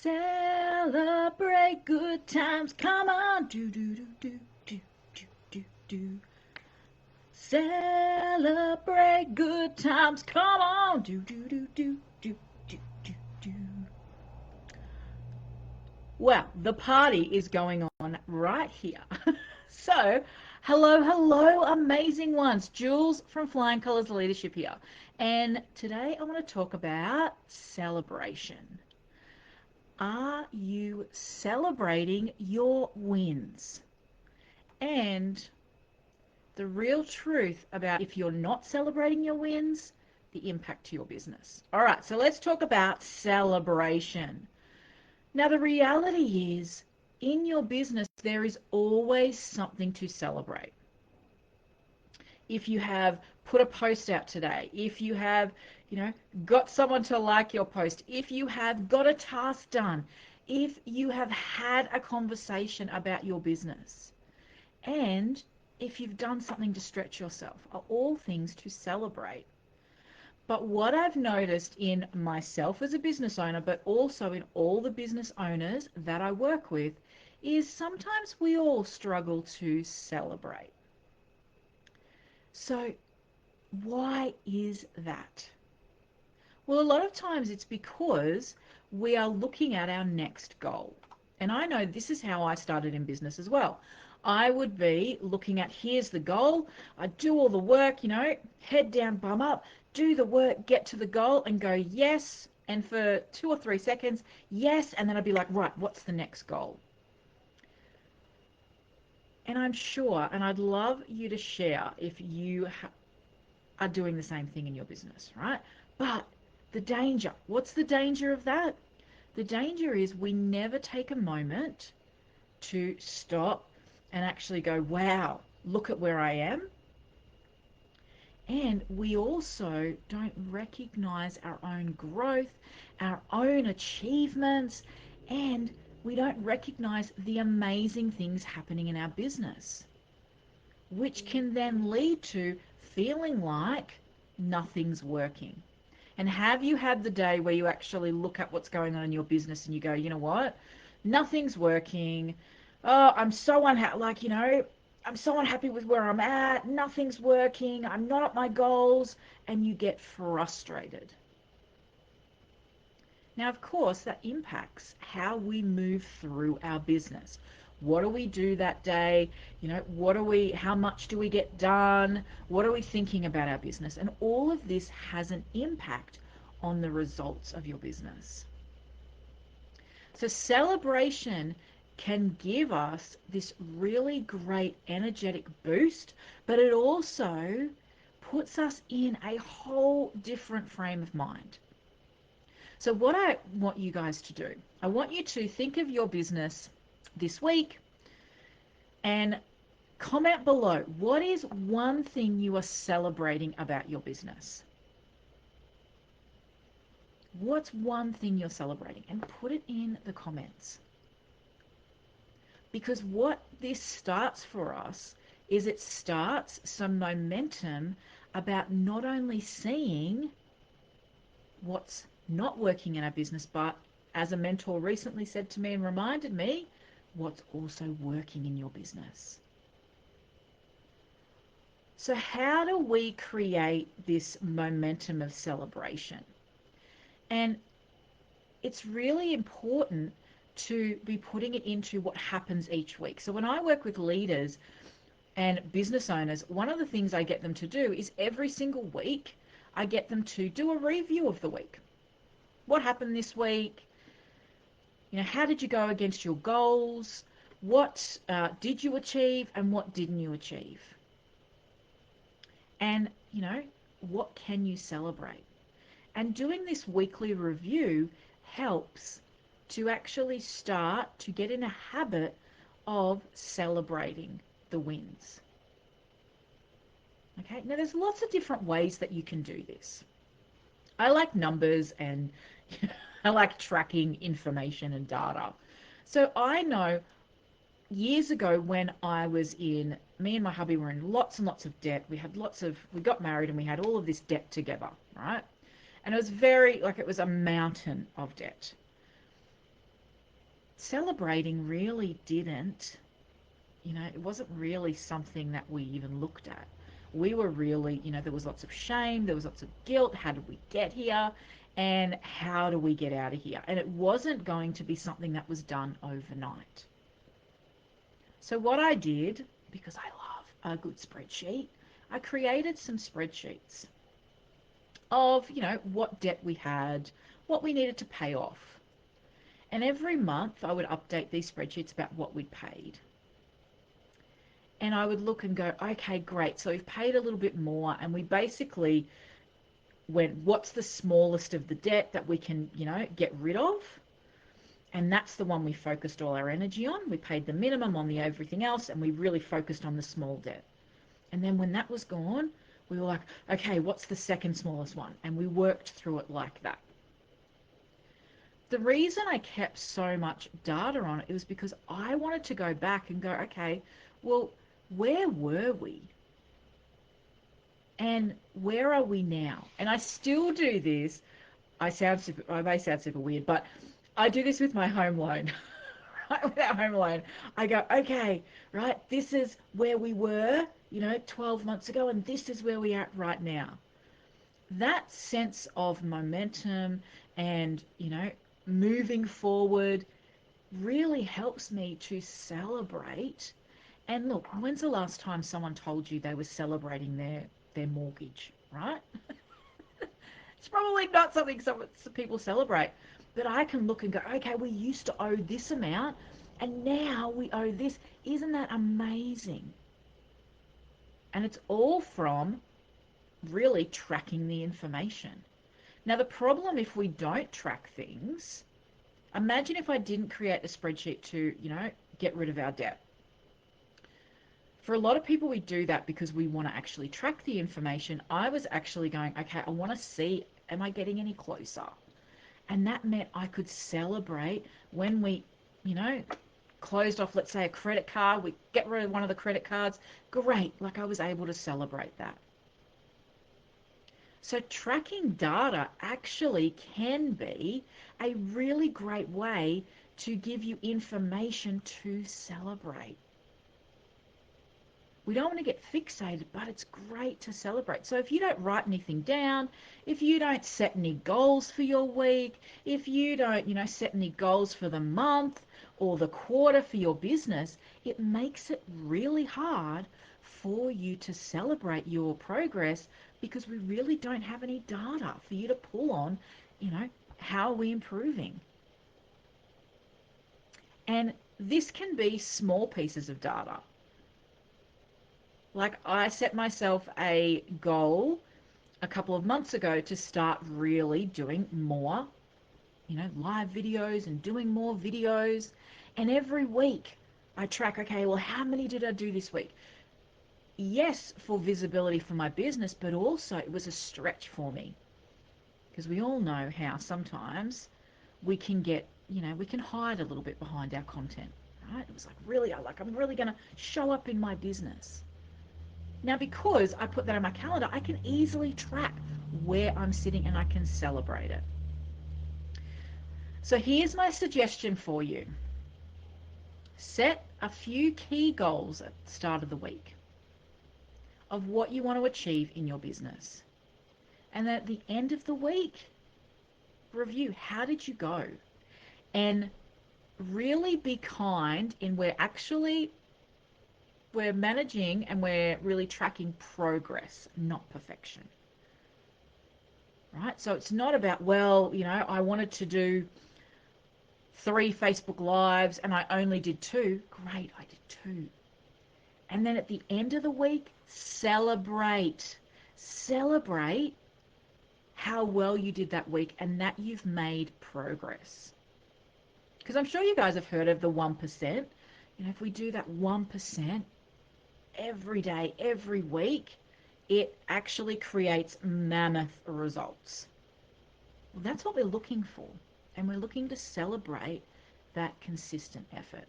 Celebrate good times. Come on. Do, do, do, do, do, do, do, do. Celebrate good times. Come on. Do, do, do, do, do, do, do, do. Well, the party is going on right here. So, hello, amazing ones. Jules from Flying Colours Leadership here. And today I want to talk about celebration. Are you celebrating your wins? And the real truth about if you're not celebrating your wins, the impact to your business. All right, so let's talk about celebration. Now, the reality is, in your business, there is always something to celebrate. If you have put a post out today, if you have, got someone to like your post, if you have got a task done, if you have had a conversation about your business, and if you've done something to stretch yourself, are all things to celebrate. But what I've noticed in myself as a business owner, but also in all the business owners that I work with, is sometimes we all struggle to celebrate. So why is that? Well, a lot of times it's because we are looking at our next goal. And I know this is how I started in business as well. I would be looking at, here's the goal. I do all the work, head down, bum up, do the work, get to the goal and go, yes. And for 2 or 3 seconds, yes. And then I'd be like, right, what's the next goal? And I'm sure, and I'd love you to share if you are doing the same thing in your business, right? But the danger, what's the danger of that? The danger is we never take a moment to stop and actually go, wow, look at where I am. And we also don't recognize our own growth, our own achievements, and we don't recognize the amazing things happening in our business, which can then lead to feeling like nothing's working. And have you had the day where you actually look at what's going on in your business and you go, you know what? Nothing's working. Oh, I'm so unhappy. I'm so unhappy with where I'm at. Nothing's working. I'm not at my goals. And you get frustrated. Now, of course, that impacts how we move through our business. What do we do that day? How much do we get done? What are we thinking about our business? And all of this has an impact on the results of your business. So celebration can give us this really great energetic boost, but it also puts us in a whole different frame of mind. So what I want you guys to do, I want you to think of your business this week and comment below, what is one thing you are celebrating about your business? What's one thing you're celebrating? And put it in the comments. Because what this starts for us is it starts some momentum about not only seeing what's not working in our business, but as a mentor recently said to me and reminded me, what's also working in your business. So how do we create this momentum of celebration? And it's really important to be putting it into what happens each week. So when I work with leaders and business owners, one of the things I get them to do is every single week, I get them to do a review of the week. What happened this week? How did you go against your goals? What did you achieve and what didn't you achieve? And, what can you celebrate? And doing this weekly review helps to actually start to get in a habit of celebrating the wins. Okay, now there's lots of different ways that you can do this. I like numbers and I like tracking information and data. So I know years ago when me and my hubby were in lots and lots of debt. We got married and we had all of this debt together, right? And it was it was a mountain of debt. celebrating really didn't, it wasn't really something that we even looked at. We were really, there was lots of shame, there was lots of guilt. How did we get here? And how do we get out of here? And it wasn't going to be something that was done overnight. So what I did, because I love a good spreadsheet, I created some spreadsheets of, what debt we had, what we needed to pay off. And every month I would update these spreadsheets about what we'd paid. And I would look and go, okay, great. So we've paid a little bit more, and we basically went, what's the smallest of the debt that we can, get rid of? And that's the one we focused all our energy on. We paid the minimum on the everything else, and we really focused on the small debt. And then when that was gone, we were like, okay, what's the second smallest one? And we worked through it like that. The reason I kept so much data on it was because I wanted to go back and go, okay, well, where were we? And where are we now? And I still do this. I may sound super weird, but I do this with my home loan. Right, with our home loan. I go, okay, right, this is where we were, 12 months ago, and this is where we are right now. That sense of momentum and, moving forward really helps me to celebrate. And look, when's the last time someone told you they were celebrating their mortgage, right? It's probably not something some people celebrate. But I can look and go, okay, we used to owe this amount, and now we owe this. Isn't that amazing? And it's all from really tracking the information. Now, the problem if we don't track things, imagine if I didn't create a spreadsheet to, get rid of our debt. For a lot of people, we do that because we want to actually track the information. I was actually going, okay, I want to see, am I getting any closer? And that meant I could celebrate when we, closed off, let's say, a credit card. We get rid of one of the credit cards. Great. Like, I was able to celebrate that. So tracking data actually can be a really great way to give you information to celebrate. We don't want to get fixated, but it's great to celebrate. So if you don't write anything down, if you don't set any goals for your week, if you don't, set any goals for the month or the quarter for your business, it makes it really hard for you to celebrate your progress because we really don't have any data for you to pull on, how are we improving? And this can be small pieces of data. Like, I set myself a goal a couple of months ago to start really doing more, live videos and doing more videos. And every week I track, okay, well, how many did I do this week? Yes, for visibility for my business, but also it was a stretch for me. Because we all know how sometimes we can get, we can hide a little bit behind our content, right? It was like, really, I'm really going to show up in my business. Now, because I put that on my calendar, I can easily track where I'm sitting and I can celebrate it. So here's my suggestion for you. Set a few key goals at the start of the week of what you want to achieve in your business. And then at the end of the week, review, how did you go? And really be kind in we're managing and we're really tracking progress, not perfection. Right? So it's not about, well, I wanted to do 3 Facebook Lives and I only did 2. Great, I did 2. And then at the end of the week, celebrate how well you did that week and that you've made progress. Because I'm sure you guys have heard of the 1%. If we do that 1%, every day, every week, it actually creates mammoth results. Well, that's what we're looking for. And we're looking to celebrate that consistent effort.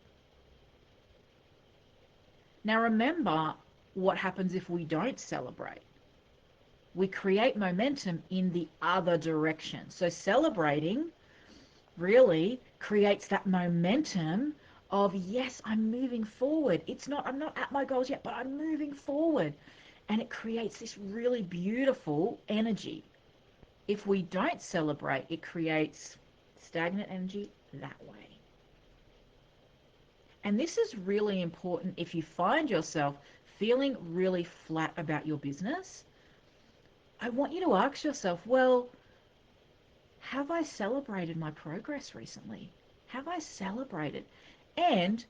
Now remember what happens if we don't celebrate. We create momentum in the other direction. So celebrating really creates that momentum of, yes, I'm moving forward. I'm not at my goals yet, but I'm moving forward. And it creates this really beautiful energy. If we don't celebrate, it creates stagnant energy that way. And this is really important if you find yourself feeling really flat about your business. I want you to ask yourself, well, have I celebrated my progress recently? Have I celebrated? And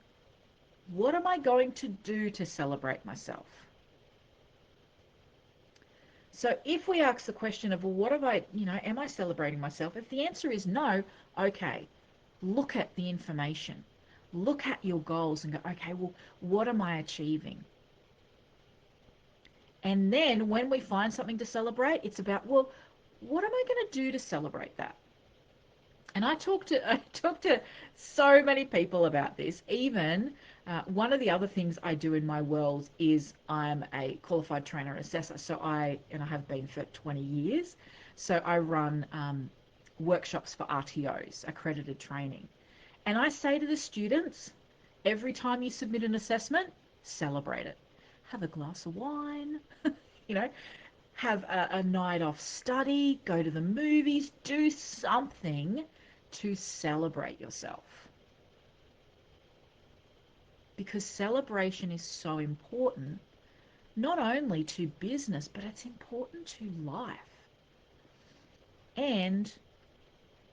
what am I going to do to celebrate myself? So if we ask the question of, well, what have I, am I celebrating myself? If the answer is no, okay, look at the information. Look at your goals and go, okay, well, what am I achieving? And then when we find something to celebrate, it's about, well, what am I going to do to celebrate that? And I talk to so many people about this. Even one of the other things I do in my world is I'm a qualified trainer and assessor. So I have been for 20 years. So I run workshops for RTOs, accredited training. And I say to the students, every time you submit an assessment, celebrate it. Have a glass of wine, you know, have a night off study, go to the movies, do something to celebrate yourself. Because celebration is so important, not only to business, but it's important to life. And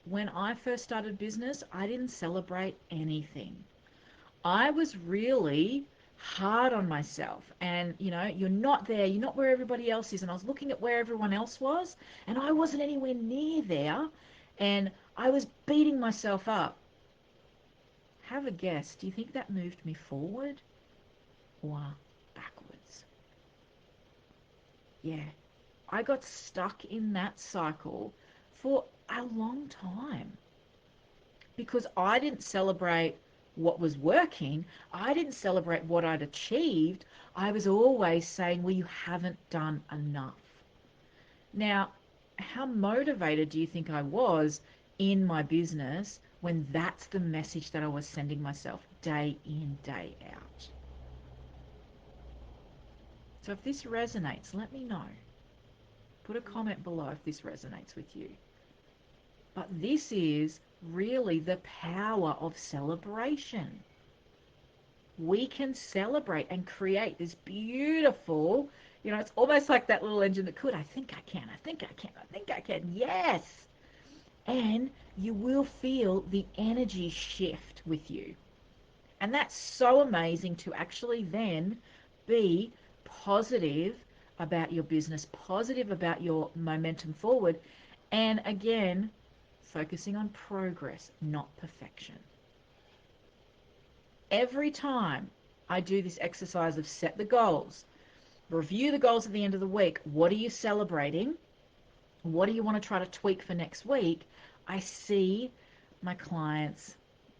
when I first started business, I didn't celebrate anything. I was really hard on myself, and you're not there, you're not where everybody else is, and I was looking at where everyone else was, and I wasn't anywhere near there, and I was beating myself up. Have a guess, do you think that moved me forward or backwards? Yeah, I got stuck in that cycle for a long time because I didn't celebrate what was working. I didn't celebrate what I'd achieved. I was always saying, well, you haven't done enough. Now, how motivated do you think I was in my business when that's the message that I was sending myself day in, day out? So if this resonates, let me know. Put a comment below if this resonates with you. But this is really the power of celebration. We can celebrate and create this beautiful, it's almost like that little engine that could. I think I can, I think I can, I think I can. Yes. And you will feel the energy shift with you. And that's so amazing to actually then be positive about your business, positive about your momentum forward. And again, focusing on progress, not perfection. Every time I do this exercise of set the goals, review the goals at the end of the week, what are you celebrating? What do you want to try to tweak for next week? I see my clients,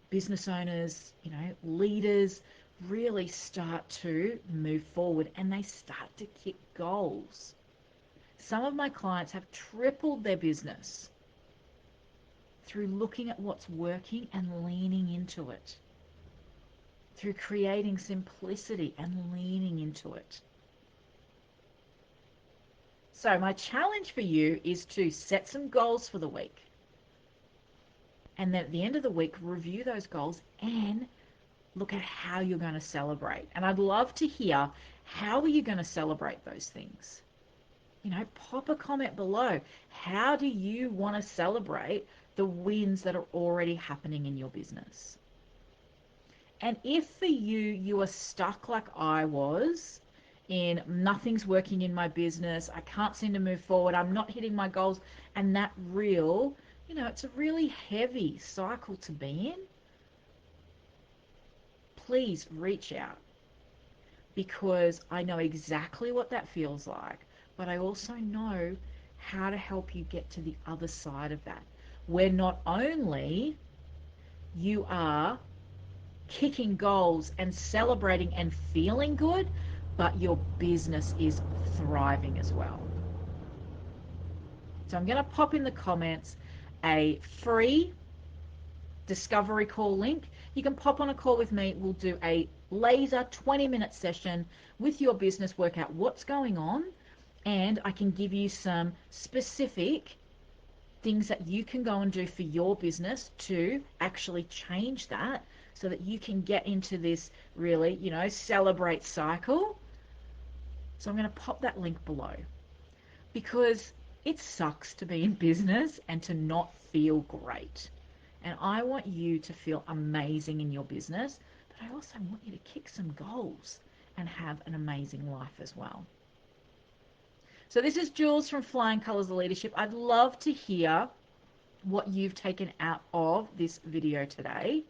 business owners, leaders really start to move forward and they start to kick goals. Some of my clients have tripled their business through looking at what's working and leaning into it, through creating simplicity and leaning into it. So my challenge for you is to set some goals for the week. And then at the end of the week, review those goals and look at how you're going to celebrate. And I'd love to hear, how are you going to celebrate those things? Pop a comment below. How do you want to celebrate the wins that are already happening in your business? And if for you, you are stuck like I was in nothing's working in my business, I can't seem to move forward, I'm not hitting my goals, and that it's a really heavy cycle to be in, please reach out, because I know exactly what that feels like, but I also know how to help you get to the other side of that, where not only you are kicking goals and celebrating and feeling good, but your business is thriving as well. So I'm going to pop in the comments a free discovery call link. You can pop on a call with me. We'll do a laser 20-minute session with your business, work out what's going on, and I can give you some specific things that you can go and do for your business to actually change that so that you can get into this really, celebrate cycle. So I'm going to pop that link below, because it sucks to be in business and to not feel great. And I want you to feel amazing in your business, but I also want you to kick some goals and have an amazing life as well. So this is Jules from Flying Colors of Leadership. I'd love to hear what you've taken out of this video today.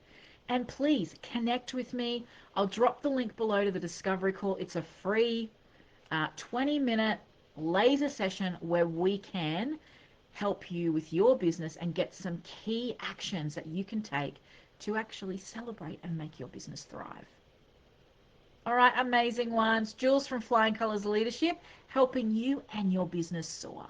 And please connect with me. I'll drop the link below to the discovery call. It's a free 20-minute laser session where we can help you with your business and get some key actions that you can take to actually celebrate and make your business thrive. All right, amazing ones. Jules from Flying Colors Leadership, helping you and your business soar.